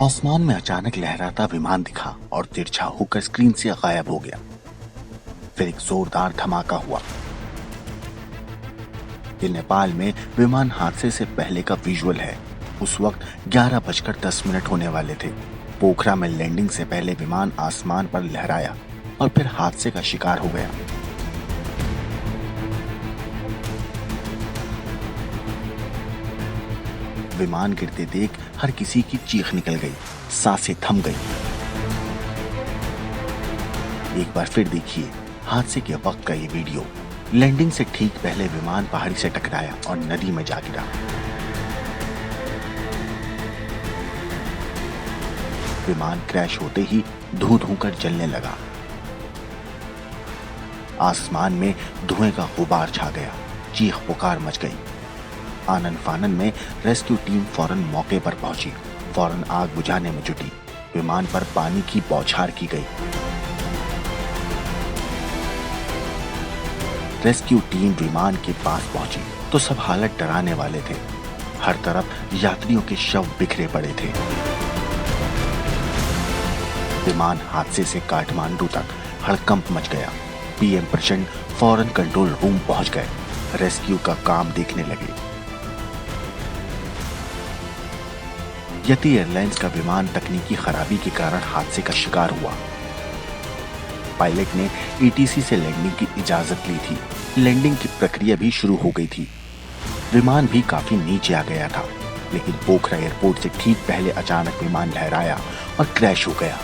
आसमान में अचानक लहराता विमान दिखा और तिरछा होकर स्क्रीन से गायब हो गया। फिर एक जोरदार धमाका हुआ। ये नेपाल में विमान हादसे से पहले का विजुअल है। उस वक्त 11:10 होने वाले थे। पोखरा में लैंडिंग से पहले विमान आसमान पर लहराया और फिर हादसे का शिकार हो गया। विमान गिरते देख हर किसी की चीख निकल गई, सांसें थम गई। एक बार फिर देखिए हादसे के वक्त का ये वीडियो। लैंडिंग से ठीक पहले विमान पहाड़ी से टकराया और नदी में जा गिरा। विमान क्रैश होते ही धू धू कर जलने लगा। आसमान में धुएं का गुबार छा गया। चीख पुकार मच गई। आनन फानन में रेस्क्यू टीम फौरन मौके पर पहुंची, फौरन आग बुझाने में जुटी। विमान पर पानी की बौछार की गई। रेस्क्यू टीम विमान के पास पहुंची तो सब हालत डराने वाले थे। हर तरफ यात्रियों के शव बिखरे पड़े थे। विमान हादसे से काठमांडू तक हड़कंप मच गया। पीएम प्रचंड फौरन कंट्रोल रूम पहुंच गए। रेस्क्यू का काम देखने लगे। यति एयरलाइंस का विमान तकनीकी खराबी के कारण हादसे का शिकार हुआ। पायलट ने एटीसी से लैंडिंग की इजाजत ली थी। लैंडिंग की प्रक्रिया भी शुरू हो गई थी। विमान भी काफी नीचे आ गया था, लेकिन पोखरा एयरपोर्ट से ठीक पहले अचानक विमान लहराया और क्रैश हो गया।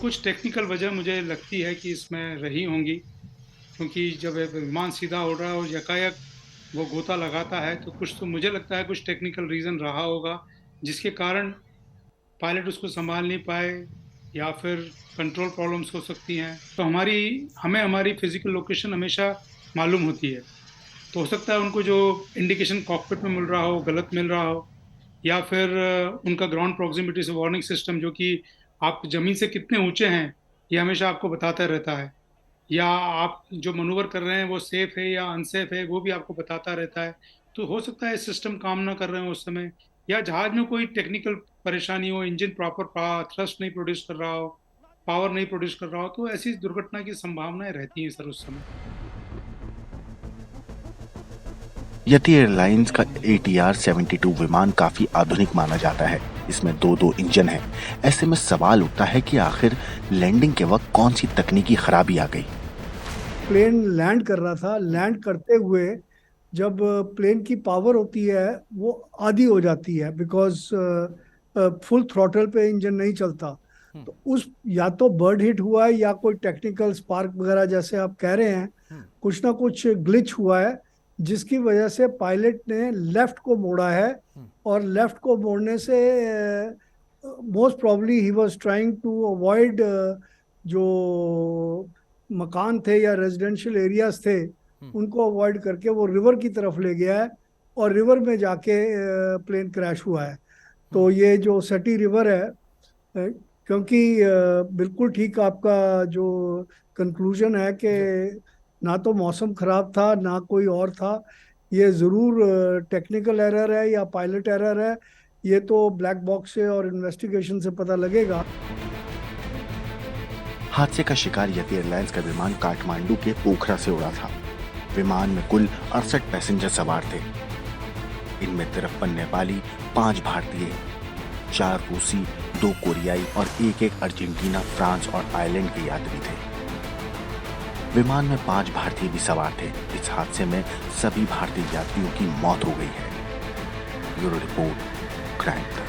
कुछ टेक्निकल वजह मुझे लगती है कि इसमें रही होंगी, क्योंकि जब विमान सीधा उड़ रहा है और यकायक वो गोता लगाता है तो कुछ तो मुझे लगता है कुछ टेक्निकल रीज़न रहा होगा जिसके कारण पायलट उसको संभाल नहीं पाए, या फिर कंट्रोल प्रॉब्लम्स हो सकती हैं। तो हमें हमारी फिजिकल लोकेशन हमेशा मालूम होती है, तो हो सकता है उनको जो इंडिकेशन कॉकपिट में मिल रहा हो गलत मिल रहा हो, या फिर उनका ग्राउंड प्रॉक्सिमिटी से वार्निंग सिस्टम जो कि आप ज़मीन से कितने ऊंचे हैं ये हमेशा आपको बताता रहता है, या आप जो मनूवर कर रहे हैं वो सेफ है या अनसेफ है वो भी आपको बताता रहता है। तो हो सकता है सिस्टम काम ना कर रहे हो उस समय, या जहाज में कोई टेक्निकल परेशानी हो, इंजन प्रॉपर थ्रस्ट नहीं प्रोड्यूस कर रहा हो, पावर नहीं प्रोड्यूस कर रहा हो, तो ऐसी दुर्घटना की संभावनाएं रहती हैं सर उस समय। यति एयरलाइंस का ATR-72 विमान काफी आधुनिक माना जाता है। इसमें दो इंजन हैं। ऐसे में सवाल उठता है कि आखिर लैंडिंग के वक्त कौन सी तकनीकी खराबी आ गई। प्लेन लैंड कर रहा था। लैंड करते हुए जब प्लेन की पावर होती है वो आधी हो जाती है, बिकॉज फुल थ्रॉटल पे इंजन नहीं चलता। तो उस या तो बर्ड हिट हुआ है या कोई टेक्निकल स्पार्क वगैरह जैसे आप कह रहे हैं, कुछ ना कुछ ग्लिच हुआ है, जिसकी वजह से पायलट ने लेफ्ट को मोड़ा है। और लेफ्ट को मोड़ने से most probably he was trying to avoid जो मकान थे या रेजिडेंशियल एरियाज थे उनको अवॉइड करके वो रिवर की तरफ ले गया है, और रिवर में जाके प्लेन क्रैश हुआ है। तो ये जो सटी रिवर है, क्योंकि बिल्कुल ठीक आपका जो कंक्लूजन है कि ना तो मौसम खराब था ना कोई और था, ये ज़रूर टेक्निकल एरर है या पायलट एरर है। ये तो ब्लैक बॉक्स से और इन्वेस्टिगेशन से पता लगेगा। हादसे का शिकार यति एयरलाइंस का विमान काठमांडू के पोखरा से उड़ा था। विमान में कुल 68 पैसेंजर सवार थे। इनमें 53 नेपाली, 5 भारतीय, 4 रूसी, 2 कोरियाई और एक अर्जेंटीना, फ्रांस और आयरलैंड के यात्री थे। विमान में 5 भारतीय भी सवार थे। इस हादसे में सभी भारतीय यात्रियों की मौत हो गई है। Bureau report, crime.